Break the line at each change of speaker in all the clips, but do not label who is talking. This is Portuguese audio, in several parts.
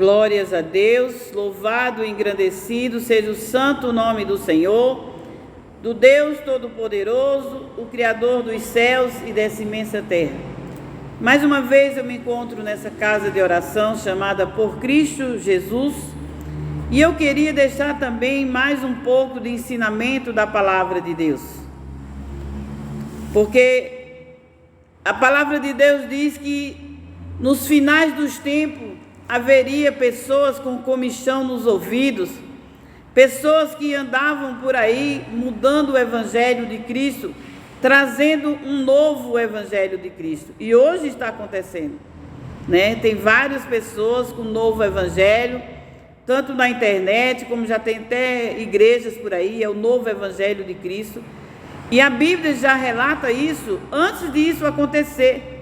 Glórias a Deus, louvado e engrandecido seja o santo nome do Senhor, do Deus Todo-Poderoso, o Criador dos céus e dessa imensa terra. Mais uma vez eu me encontro nessa casa de oração chamada Por Cristo Jesus, e eu queria deixar também mais um pouco de ensinamento da palavra de Deus. Porque a palavra de Deus diz que nos finais dos tempos haveria pessoas com comichão nos ouvidos, pessoas que andavam por aí mudando o evangelho de Cristo, trazendo um novo evangelho de Cristo. E hoje está acontecendo, né? Tem várias pessoas com novo evangelho, tanto na internet, como já tem até igrejas por aí, é o novo evangelho de Cristo. E a Bíblia já relata isso antes disso acontecer.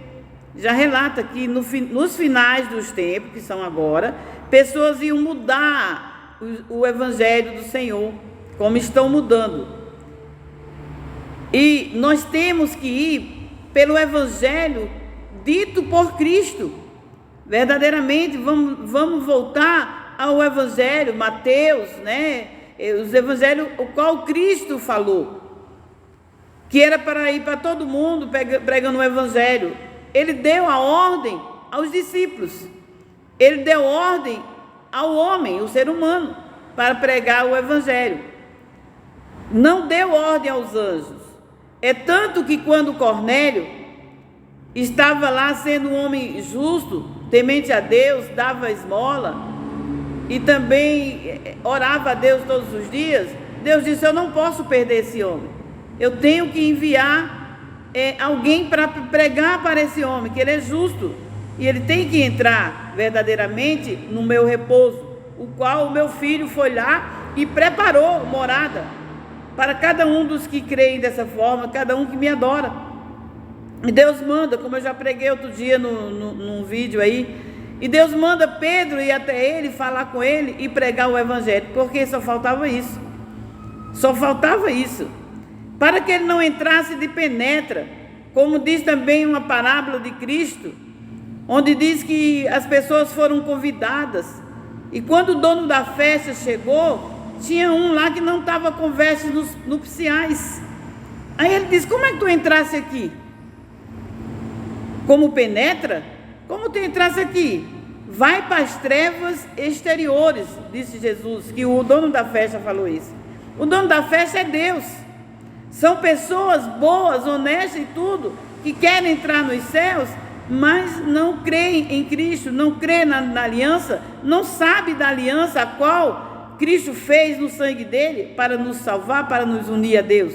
Já relata que nos finais dos tempos, que são agora, pessoas iam mudar o evangelho do Senhor, como estão mudando. E nós temos que ir pelo evangelho dito por Cristo. Verdadeiramente, vamos voltar ao evangelho, Mateus, né? Os evangelhos, o qual Cristo falou, que era para ir para todo mundo pregando o evangelho. Ele deu a ordem aos discípulos, ele deu ordem ao homem, o ser humano, para pregar o evangelho. Não deu ordem aos anjos. É tanto que quando Cornélio estava lá sendo um homem justo, temente a Deus, dava esmola e também orava a Deus todos os dias, Deus disse: eu não posso perder esse homem, eu tenho que enviar alguém para pregar para esse homem, que ele é justo, e ele tem que entrar verdadeiramente no meu repouso, o qual o meu filho foi lá e preparou morada para cada um dos que creem dessa forma, cada um que me adora. E Deus manda, como eu já preguei outro dia num vídeo aí, e Deus manda Pedro ir até ele, falar com ele e pregar o evangelho, porque só faltava isso, para que ele não entrasse de penetra, como diz também uma parábola de Cristo, onde diz que as pessoas foram convidadas, e quando o dono da festa chegou, tinha um lá que não estava com vestes nupciais. Aí ele disse: como é que tu entrasse aqui? Como penetra? Como tu entrasse aqui? Vai para as trevas exteriores, disse Jesus, que o dono da festa falou isso. O dono da festa é Deus. São pessoas boas, honestas e tudo, que querem entrar nos céus, mas não creem em Cristo, não creem na aliança, não sabem da aliança a qual Cristo fez no sangue dele para nos salvar, para nos unir a Deus,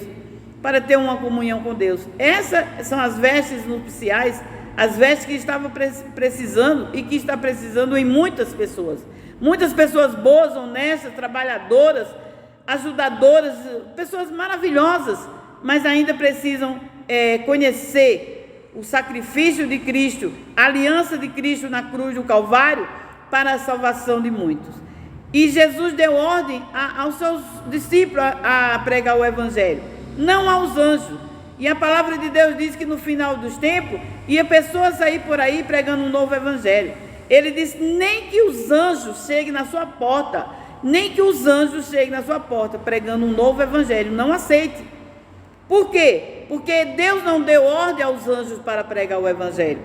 para ter uma comunhão com Deus. Essas são as vestes nupciais, as vestes que estava precisando e que está precisando em muitas pessoas boas, honestas, trabalhadoras, ajudadoras, pessoas maravilhosas, mas ainda precisam conhecer o sacrifício de Cristo, a aliança de Cristo na cruz do Calvário para a salvação de muitos. E Jesus deu ordem aos seus discípulos a pregar o evangelho, não aos anjos. E a palavra de Deus diz que no final dos tempos ia pessoas sair por aí pregando um novo evangelho. Ele disse: nem que os anjos cheguem na sua porta, pregando um novo evangelho, não aceite. Por quê? Porque Deus não deu ordem aos anjos para pregar o evangelho.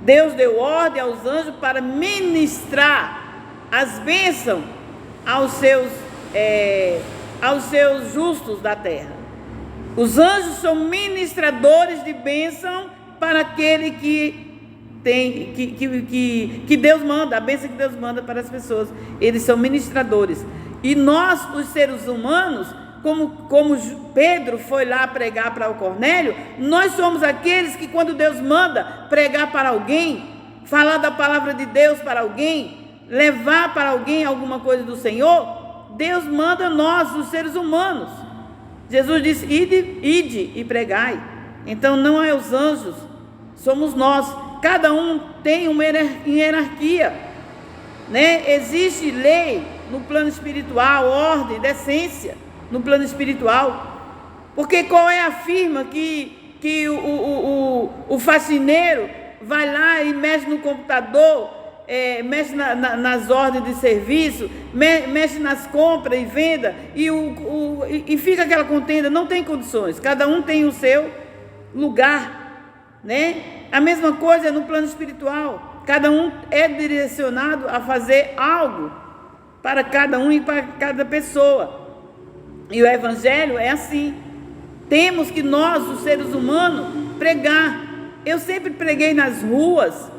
Deus deu ordem aos anjos para ministrar as bênçãos aos seus justos da terra. Os anjos são ministradores de bênção para aquele que Deus manda, a bênção que Deus manda para as pessoas. Eles são ministradores. E nós, os seres humanos, como Pedro foi lá pregar para o Cornélio, nós somos aqueles que, quando Deus manda pregar para alguém, falar da palavra de Deus para alguém, levar para alguém alguma coisa do Senhor, Deus manda nós, os seres humanos. Jesus disse: ide e pregai. Então não é os anjos, somos nós. Cada um tem uma hierarquia, né? Existe lei no plano espiritual, ordem, decência no plano espiritual. Porque qual é a firma que o faxineiro vai lá e mexe no computador, mexe nas ordens de serviço, mexe nas compras e venda, e fica aquela contenda. Não tem condições, cada um tem o seu lugar, né? A mesma coisa no plano espiritual, cada um é direcionado a fazer algo para cada um e para cada pessoa. E o evangelho é assim. Temos que nós, os seres humanos, pregar. Eu sempre preguei nas ruas,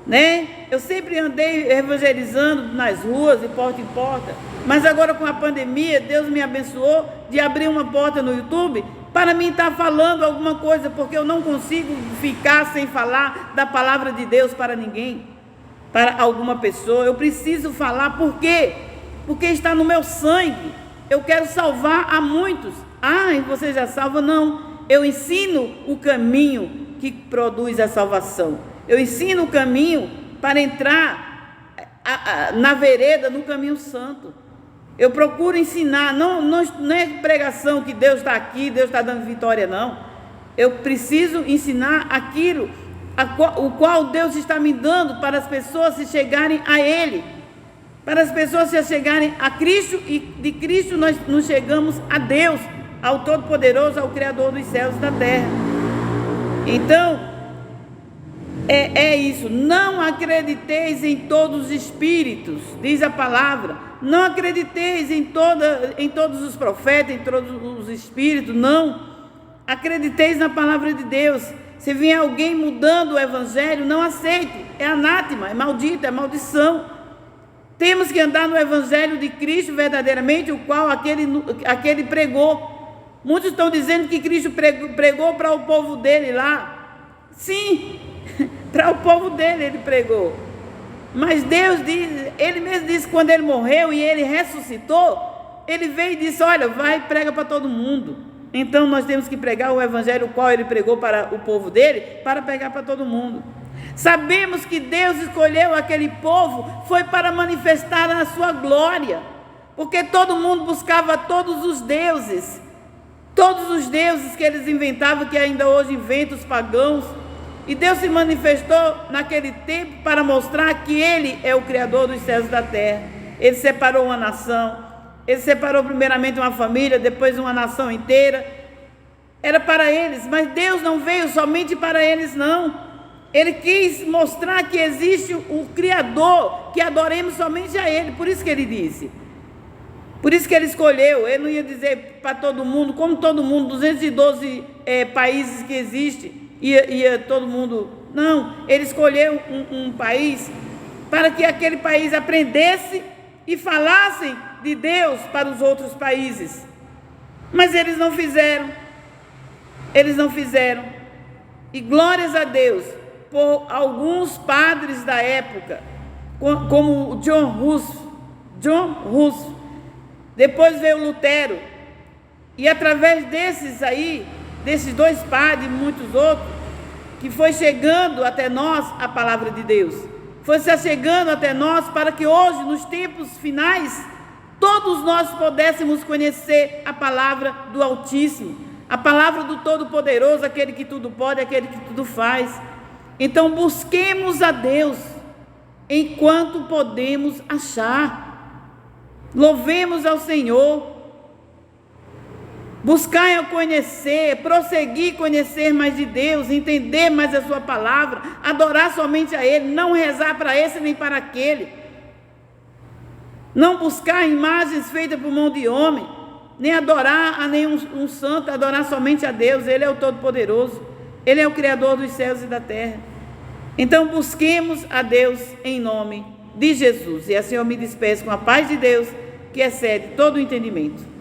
né? Eu sempre andei evangelizando nas ruas, de porta em porta. Mas agora com a pandemia, Deus me abençoou de abrir uma porta no YouTube para mim estar falando alguma coisa, porque eu não consigo ficar sem falar da palavra de Deus para ninguém, para alguma pessoa. Eu preciso falar. Por quê? Porque está no meu sangue. Eu quero salvar a muitos. E você já salva? Não. Eu ensino o caminho que produz a salvação. Eu ensino o caminho para entrar na vereda, no caminho santo. Eu procuro ensinar. Não é pregação que Deus está aqui, Deus está dando vitória, não. Eu preciso ensinar aquilo o qual Deus está me dando para as pessoas se chegarem a Ele. Para as pessoas se chegarem a Cristo, e de Cristo nós nos chegamos a Deus, ao Todo-Poderoso, ao Criador dos céus e da terra. Então, é isso. Não acrediteis em todos os espíritos, diz a palavra. Não acrediteis em todos os profetas, em todos os espíritos, não. Acrediteis na palavra de Deus. Se vier alguém mudando o evangelho, não aceite. É anátema, é maldito, é maldição. Temos que andar no evangelho de Cristo verdadeiramente, o qual aquele pregou. Muitos estão dizendo que Cristo pregou para o povo dele lá. Sim, para o povo dele ele pregou. Mas Deus diz, Ele mesmo disse que quando Ele morreu e Ele ressuscitou, Ele veio e disse: olha, vai e prega para todo mundo. Então nós temos que pregar o evangelho, o qual Ele pregou para o povo dele, para pregar para todo mundo. Sabemos que Deus escolheu aquele povo, foi para manifestar a sua glória, porque todo mundo buscava todos os deuses que eles inventavam, que ainda hoje inventam os pagãos. E Deus se manifestou naquele tempo para mostrar que Ele é o Criador dos céus e da terra. Ele separou uma nação, Ele separou primeiramente uma família, depois uma nação inteira. Era para eles, mas Deus não veio somente para eles, não. Ele quis mostrar que existe o Criador, que adoremos somente a Ele. Por isso que Ele disse. Por isso que Ele escolheu. Ele não ia dizer para todo mundo, como todo mundo, 212 países que existem, ia todo mundo. Não, Ele escolheu um país para que aquele país aprendesse e falassem de Deus para os outros países. Mas eles não fizeram. Eles não fizeram. E glórias a Deus por alguns padres da época, como John Hus. Depois veio Lutero. E através desses dois padres e muitos outros, que foi chegando até nós a palavra de Deus. Foi se chegando até nós para que hoje, nos tempos finais, todos nós pudéssemos conhecer a palavra do Altíssimo, a palavra do Todo-Poderoso, aquele que tudo pode, aquele que tudo faz. Então busquemos a Deus enquanto podemos achar. Louvemos ao Senhor. Buscar conhecer, prosseguir conhecer mais de Deus, entender mais a sua palavra, adorar somente a Ele, não rezar para esse nem para aquele. Não buscar imagens feitas por mão de homem, nem adorar a nenhum santo, adorar somente a Deus. Ele é o Todo-Poderoso, Ele é o Criador dos céus e da terra. Então busquemos a Deus em nome de Jesus. E assim eu me despeço com a paz de Deus, que excede todo o entendimento.